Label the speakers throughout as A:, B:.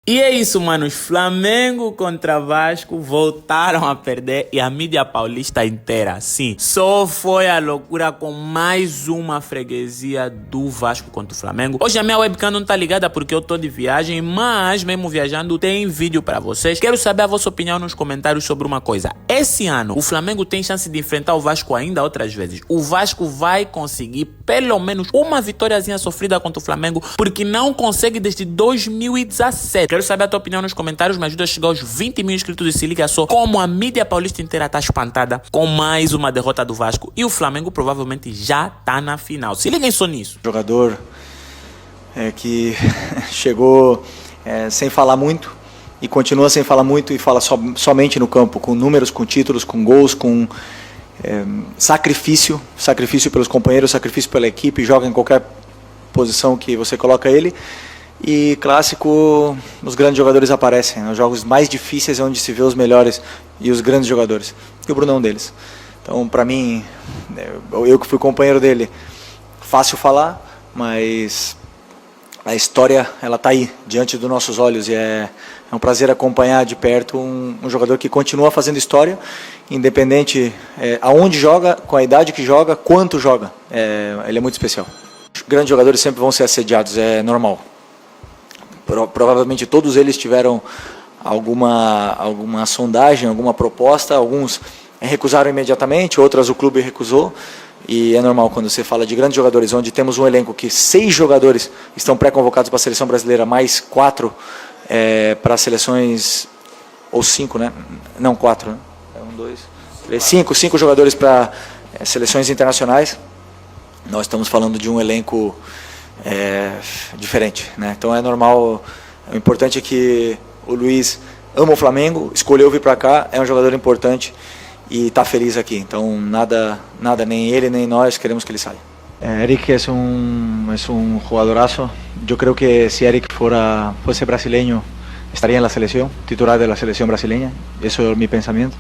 A: E é isso, manos. Flamengo contra Vasco voltaram a perder e a mídia paulista inteira, sim, só foi a loucura com mais uma freguesia do Vasco contra o Flamengo. Hoje a minha webcam não tá ligada porque eu tô de viagem, mas mesmo viajando tem vídeo pra vocês. Quero saber a vossa opinião nos comentários sobre uma coisa. Esse ano o Flamengo tem chance de enfrentar o Vasco ainda outras vezes. O Vasco vai conseguir pelo menos uma vitóriazinha sofrida contra o Flamengo porque não consegue desde 2017. Quero saber a tua opinião nos comentários, me ajuda a chegar aos 20 mil inscritos e se liga só como a mídia paulista inteira tá espantada com mais uma derrota do Vasco e o Flamengo provavelmente já tá na final. Se liguem só nisso.
B: Jogador que chegou sem falar muito e continua sem falar muito e fala somente no campo, com números, com títulos, com gols, com sacrifício pelos companheiros, sacrifício pela equipe, joga em qualquer posição que você coloca ele. E clássico, os grandes jogadores aparecem. Nos jogos mais difíceis é onde se vê os melhores e os grandes jogadores. E o Bruno é um deles. Então, para mim, eu que fui companheiro dele, fácil falar, mas a história, ela tá aí, diante dos nossos olhos. E é um prazer acompanhar de perto um jogador que continua fazendo história, independente aonde joga, com a idade que joga, quanto joga. Ele é muito especial. Os grandes jogadores sempre vão ser assediados, é normal. Provavelmente todos eles tiveram alguma sondagem, alguma proposta, alguns recusaram imediatamente, outras o clube recusou, e é normal quando você fala de grandes jogadores, onde temos um elenco que 6 jogadores estão pré-convocados para a seleção brasileira, mais 4 para as seleções, ou 5, né? Não, 4, né? 1, 2, 3, 5 jogadores para seleções internacionais. Nós estamos falando de um elenco diferente, né? Então é normal. O importante é que o Luiz ama o Flamengo, escolheu vir para cá, é um jogador importante e está feliz aqui. Então nada, nem ele nem nós queremos que ele saia.
C: Eric es un jugadorazo. Yo creo que si Eric fuese brasileño estaría en la selección, titular de la selección brasileña. Eso es mi pensamiento.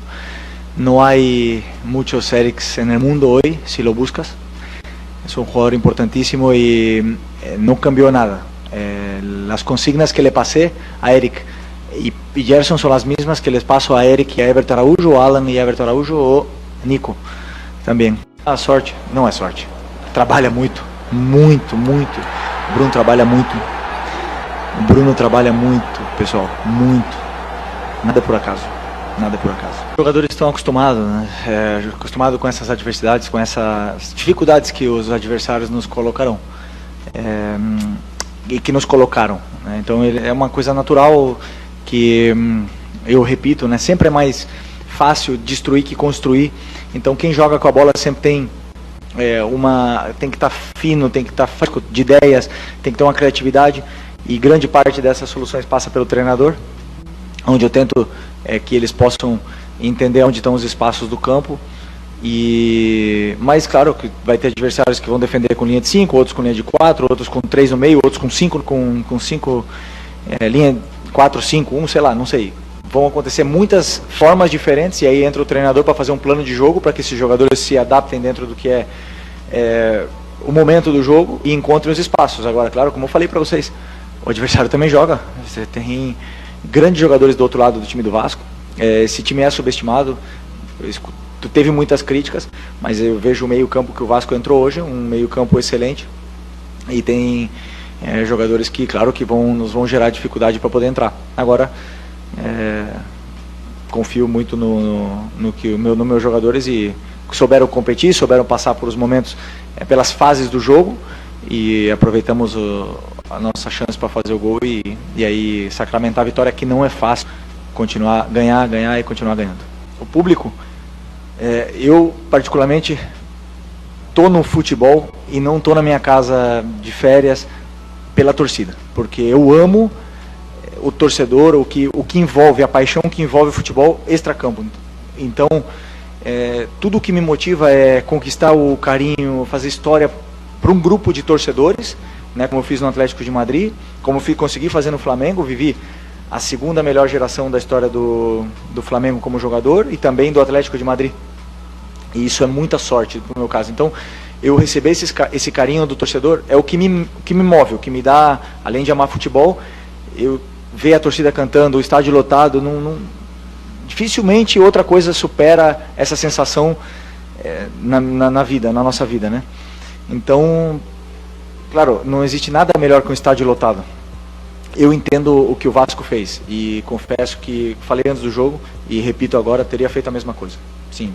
C: No hay muchos Erics en el mundo hoy, si lo buscas. Es un jugador importantísimo y no cambió nada. Las consignas que le pasé a Eric y Gerson son las mismas que les paso a Eric y a Everton Araújo, Alan y Everton Araújo o Nico também. A sorte não é sorte. Trabalha muito. O Bruno trabalha muito, pessoal, muito. Nada por acaso. Os jogadores estão acostumados, né? Acostumados com essas adversidades, com essas dificuldades que os adversários nos colocarão e que nos colocaram, né? Então é uma coisa natural que eu repito, né? Sempre é mais fácil destruir que construir. Então quem joga com a bola sempre tem tem que estar fino, tem que estar fresco de ideias, tem que ter uma criatividade, e grande parte dessas soluções passa pelo treinador, onde eu tento que eles possam entender onde estão os espaços do campo. Mas claro que vai ter adversários que vão defender com linha de 5, outros com linha de 4, outros com 3 no meio, outros com 5, linha 4, 5, 1, sei lá, não sei. Vão acontecer muitas formas diferentes, e aí entra o treinador para fazer um plano de jogo para que esses jogadores se adaptem dentro do que o momento do jogo e encontrem os espaços. Agora, claro, como eu falei para vocês, o adversário também joga. Você tem grandes jogadores do outro lado do time do Vasco. Esse time é subestimado. Teve muitas críticas, mas eu vejo o meio-campo que o Vasco entrou hoje, um meio-campo excelente, e tem jogadores que, claro, que nos vão gerar dificuldade para poder entrar. Agora, confio muito nos meus jogadores, e souberam competir, souberam passar por os momentos, pelas fases do jogo, e aproveitamos a nossa chance para fazer o gol e aí sacramentar a vitória, que não é fácil. Ganhar e continuar ganhando. O público, eu particularmente tô no futebol e não tô na minha casa de férias pela torcida, porque eu amo o torcedor, o que envolve, a paixão que envolve o futebol extracampo. Então tudo o que me motiva é conquistar o carinho, fazer história para um grupo de torcedores, né, como eu fiz no Atlético de Madrid, como consegui fazer no Flamengo. Vivi a segunda melhor geração da história do Flamengo como jogador e também do Atlético de Madrid. E isso é muita sorte no meu caso. Então, eu receber esse carinho do torcedor é o que me move, o que me dá, além de amar futebol, eu
B: ver a torcida cantando, o estádio lotado, dificilmente outra coisa supera essa sensação na vida, na nossa vida, né? Então, claro, não existe nada melhor que um estádio lotado. Eu entendo o que o Vasco fez e confesso que falei antes do jogo e repito agora, teria feito a mesma coisa. Sim,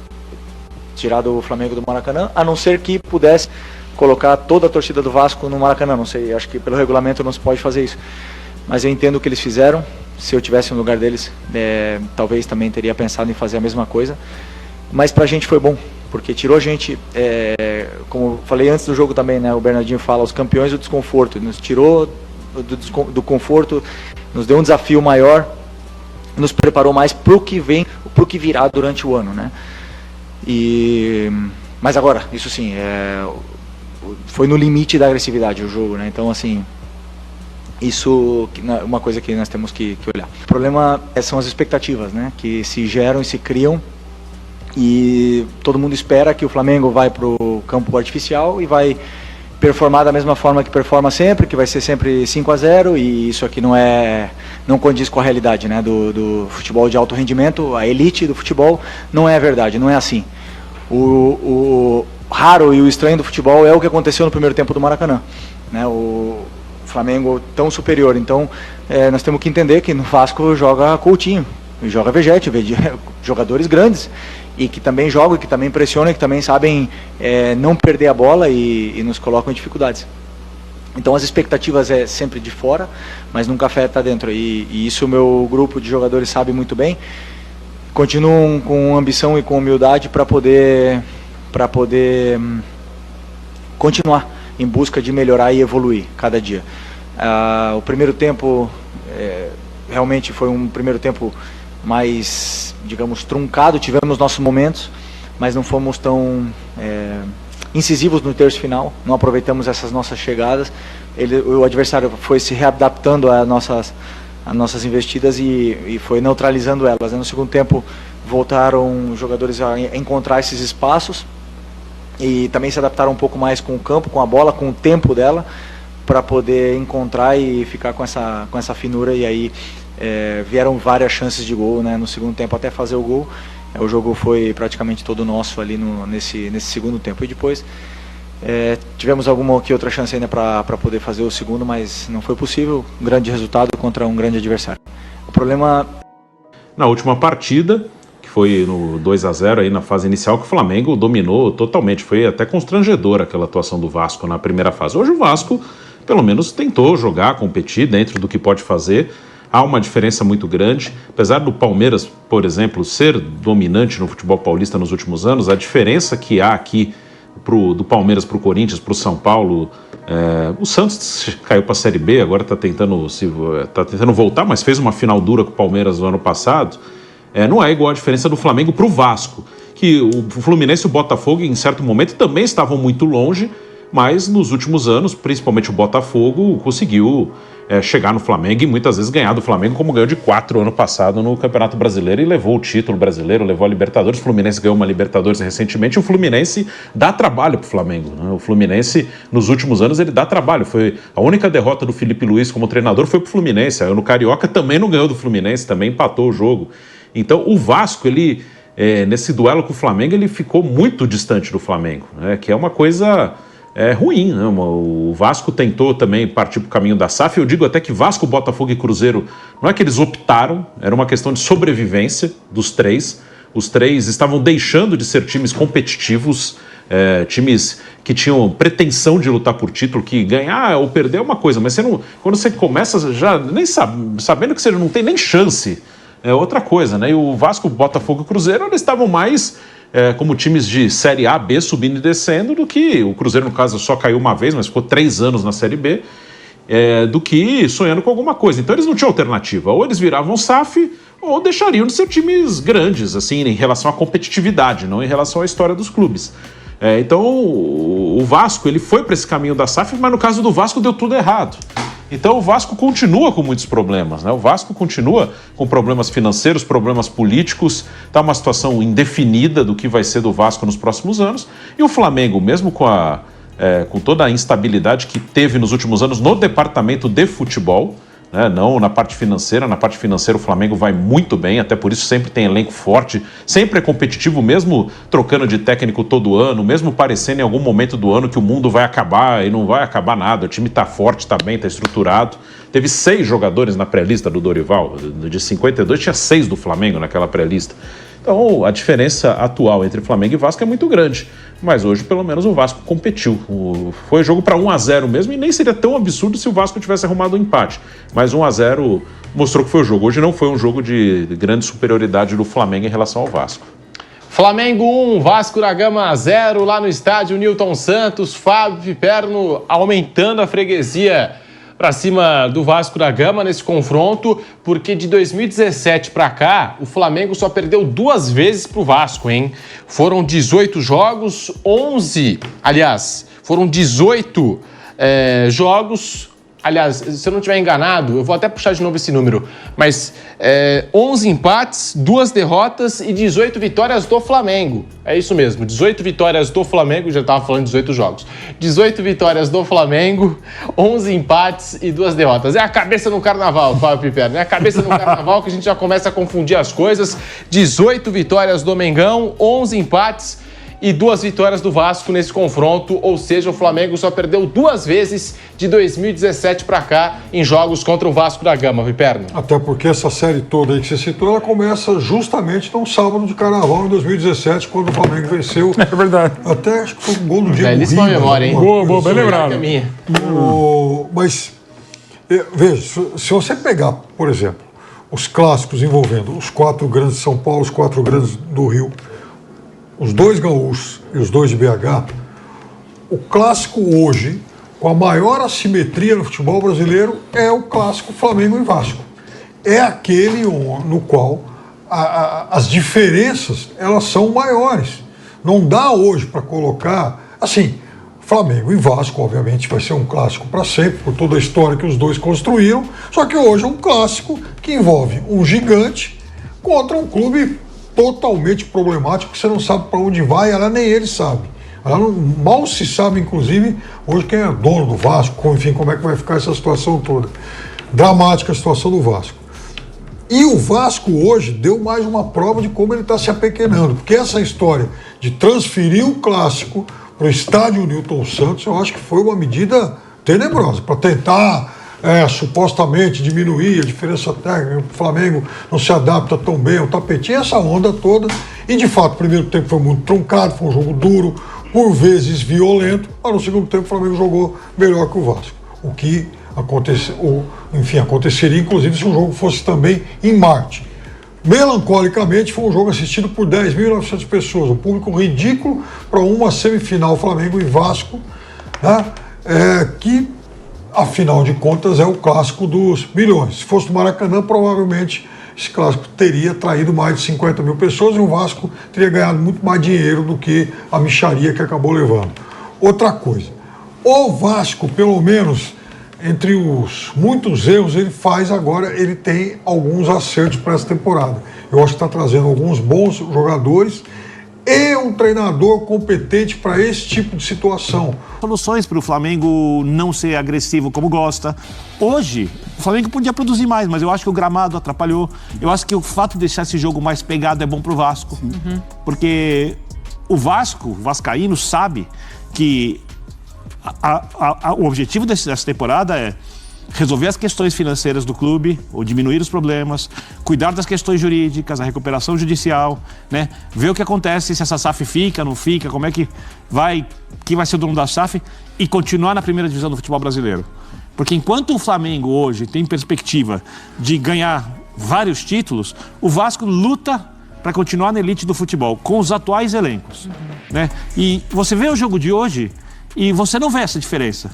B: tirado o Flamengo do Maracanã, a não ser que pudesse colocar toda a torcida do Vasco no Maracanã, não sei, acho que pelo regulamento não se pode fazer isso. Mas eu entendo o que eles fizeram, se eu tivesse no lugar deles, talvez também teria pensado em fazer a mesma coisa. Mas pra gente foi bom, porque tirou a gente, como falei antes do jogo também, né, o Bernardinho fala, os campeões do desconforto, nos tirou do conforto, nos deu um desafio maior, nos preparou mais pro que vem, pro que virá durante o ano, né? Mas agora, isso sim, foi no limite da agressividade o jogo, né? Então, assim, isso é uma coisa que nós temos que olhar. O problema são as expectativas, né? Que se geram e se criam, e todo mundo espera que o Flamengo vai pro campo artificial e vai performar da mesma forma que performa sempre, que vai ser sempre 5-0, e isso aqui não condiz com a realidade, né, do futebol de alto rendimento. A elite do futebol não é verdade, não é assim. O raro e o estranho do futebol é o que aconteceu no primeiro tempo do Maracanã, né, o Flamengo tão superior. Então nós temos que entender que no Vasco joga Coutinho, joga Vegete, jogadores grandes, e que também jogam, que também pressionam, que também sabem não perder a bola e nos colocam em dificuldades. Então as expectativas é sempre de fora, mas nunca afeta dentro, e isso o meu grupo de jogadores sabe muito bem. Continuam com ambição e com humildade para poder continuar em busca de melhorar e evoluir cada dia. O primeiro tempo realmente foi um primeiro tempo mais, digamos, truncado, tivemos nossos momentos, mas não fomos tão incisivos no terço final, não aproveitamos essas nossas chegadas. O adversário foi se readaptando às nossas investidas e foi neutralizando elas. No segundo tempo voltaram os jogadores a encontrar esses espaços e também se adaptaram um pouco mais com o campo, com a bola, com o tempo dela, para poder encontrar e ficar com essa finura, e aí vieram várias chances de gol, né, no segundo tempo até fazer o gol. O jogo foi praticamente todo nosso ali nesse segundo tempo, e depois tivemos alguma que outra chance ainda para poder fazer o segundo, mas não foi possível. Um grande resultado contra um grande adversário. O problema...
D: Na última partida, que foi no 2-0 aí na fase inicial, que o Flamengo dominou totalmente, foi até constrangedora aquela atuação do Vasco na primeira fase. Hoje o Vasco pelo menos tentou jogar, competir dentro do que pode fazer. Há uma diferença muito grande, apesar do Palmeiras, por exemplo, ser dominante no futebol paulista nos últimos anos, a diferença que há aqui do Palmeiras para o Corinthians, para o São Paulo, o Santos caiu para a Série B, agora está tentando voltar, mas fez uma final dura com o Palmeiras no ano passado, não é igual a diferença do Flamengo para o Vasco, que o Fluminense e o Botafogo em certo momento também estavam muito longe, mas nos últimos anos, principalmente o Botafogo, conseguiu chegar no Flamengo e muitas vezes ganhar do Flamengo, como ganhou de 4 ano passado no Campeonato Brasileiro e levou o título brasileiro, levou a Libertadores. O Fluminense ganhou uma Libertadores recentemente. O Fluminense dá trabalho pro Flamengo, né? O Fluminense, nos últimos anos, ele dá trabalho. Foi a única derrota do Felipe Luiz como treinador foi pro Fluminense. No Carioca também não ganhou do Fluminense, também empatou o jogo. Então o Vasco, ele nesse duelo com o Flamengo, ele ficou muito distante do Flamengo, né? Que é uma coisa... ruim, né? O Vasco tentou também partir para o caminho da SAF. Eu digo até que Vasco, Botafogo e Cruzeiro, não é que eles optaram, era uma questão de sobrevivência dos três. Os três estavam deixando de ser times competitivos, times que tinham pretensão de lutar por título, que ganhar ou perder é uma coisa, mas quando você começa já nem sabendo que você não tem nem chance, é outra coisa, né? E o Vasco, Botafogo e Cruzeiro, eles estavam mais... como times de Série A, B, subindo e descendo, do que o Cruzeiro, no caso, só caiu uma vez, mas ficou 3 anos na Série B, do que sonhando com alguma coisa. Então eles não tinham alternativa, ou eles viravam SAF, ou deixariam de ser times grandes, assim, em relação à competitividade, não em relação à história dos clubes. Então o Vasco, ele foi para esse caminho da SAF, mas no caso do Vasco deu tudo errado. Então o Vasco continua com muitos problemas, né? O Vasco continua com problemas financeiros, problemas políticos, está uma situação indefinida do que vai ser do Vasco nos próximos anos. E o Flamengo, mesmo com toda a instabilidade que teve nos últimos anos no departamento de futebol, né? Não na parte financeira. Na parte financeira o Flamengo vai muito bem, até por isso sempre tem elenco forte, sempre é competitivo, mesmo trocando de técnico todo ano, mesmo parecendo em algum momento do ano que o mundo vai acabar e não vai acabar nada. O time está forte, está bem, está estruturado. Teve 6 jogadores na pré-lista do Dorival, de 52 tinha 6 do Flamengo naquela pré-lista. Então, a diferença atual entre Flamengo e Vasco é muito grande. Mas hoje, pelo menos, o Vasco competiu. Foi jogo para 1-0 mesmo, e nem seria tão absurdo se o Vasco tivesse arrumado um empate. Mas 1-0 mostrou que foi o jogo. Hoje não foi um jogo de grande superioridade do Flamengo em relação ao Vasco.
E: Flamengo 1, Vasco da Gama 0, lá no estádio Newton Santos. Fábio Piperno aumentando a freguesia para cima do Vasco da Gama nesse confronto, porque de 2017 para cá, o Flamengo só perdeu 2 vezes para o Vasco, hein? Foram 18 jogos, 11... Aliás, foram 18 jogos... Aliás, se eu não estiver enganado, eu vou até puxar de novo esse número, mas 11 empates, 2 derrotas e 18 vitórias do Flamengo. É isso mesmo, 18 vitórias do Flamengo, já estava falando 18 jogos. 18 vitórias do Flamengo, 11 empates e 2 derrotas. É a cabeça no carnaval, Fábio Piperno, é a cabeça no carnaval que a gente já começa a confundir as coisas. 18 vitórias do Mengão, 11 empates e 2 vitórias do Vasco nesse confronto, ou seja, o Flamengo só perdeu 2 vezes de 2017 para cá em jogos contra o Vasco da Gama, Piperno.
F: Até porque essa série toda aí que você citou, ela começa justamente num sábado de carnaval em 2017, quando o Flamengo venceu.
G: É verdade.
F: Até acho que foi um gol do Diego Ribas.
E: Belíssima memória, hein?
G: Boa, bem lembrado.
F: Mas, veja, se você pegar, por exemplo, os clássicos envolvendo os 4 grandes de São Paulo, os 4 grandes do Rio, os 2 gaúchos e os 2 de BH, o clássico hoje, com a maior assimetria no futebol brasileiro, é o clássico Flamengo e Vasco. É aquele no qual as diferenças elas são maiores. Não dá hoje para colocar... Assim, Flamengo e Vasco, obviamente, vai ser um clássico para sempre, por toda a história que os dois construíram, só que hoje é um clássico que envolve um gigante contra um clube totalmente problemático, que você não sabe para onde vai, ela nem ele sabe. Mal se sabe, inclusive, hoje quem é dono do Vasco, enfim, como é que vai ficar essa situação toda. Dramática a situação do Vasco. E o Vasco hoje deu mais uma prova de como ele está se apequenando, porque essa história de transferir o clássico para o estádio Newton Santos, eu acho que foi uma medida tenebrosa, para tentar supostamente diminuir a diferença técnica, o Flamengo não se adapta tão bem ao tapetinho, essa onda toda, e de fato o primeiro tempo foi muito truncado, foi um jogo duro, por vezes violento, mas no segundo tempo o Flamengo jogou melhor que o Vasco, o que aconteceria inclusive se o jogo fosse também em Marte. Melancolicamente foi um jogo assistido por 10.900 pessoas, um público ridículo para uma semifinal Flamengo e Vasco, né? Que afinal de contas é o clássico dos milhões. Se fosse no Maracanã, provavelmente esse clássico teria traído mais de 50 mil pessoas e o Vasco teria ganhado muito mais dinheiro do que a mixaria que acabou levando. Outra coisa, o Vasco, pelo menos entre os muitos erros, ele tem alguns acertos para essa temporada. Eu acho que está trazendo alguns bons jogadores e um treinador competente para esse tipo de situação.
H: Soluções para o Flamengo não ser agressivo como gosta. Hoje, o Flamengo podia produzir mais, mas eu acho que o gramado atrapalhou. Eu acho que o fato de deixar esse jogo mais pegado é bom para o Vasco. Porque o vascaíno, sabe que o objetivo dessa temporada é resolver as questões financeiras do clube, ou diminuir os problemas, cuidar das questões jurídicas, a recuperação judicial, né? Ver o que acontece, se essa SAF fica, não fica, como é que vai, quem vai ser o dono da SAF, e continuar na primeira divisão do futebol brasileiro. Porque enquanto o Flamengo hoje tem perspectiva de ganhar vários títulos, o Vasco luta para continuar na elite do futebol, com os atuais elencos, né? E você vê o jogo de hoje e você não vê essa diferença.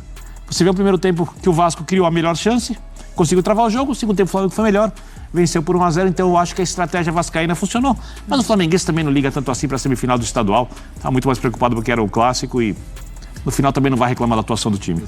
H: Você vê o primeiro tempo que o Vasco criou a melhor chance, conseguiu travar o jogo, o segundo tempo o Flamengo foi melhor, venceu por 1-0, então eu acho que a estratégia vascaína funcionou. Mas o flamenguense também não liga tanto assim para a semifinal do estadual, está muito mais preocupado porque era o clássico e no final também não vai reclamar da atuação do time.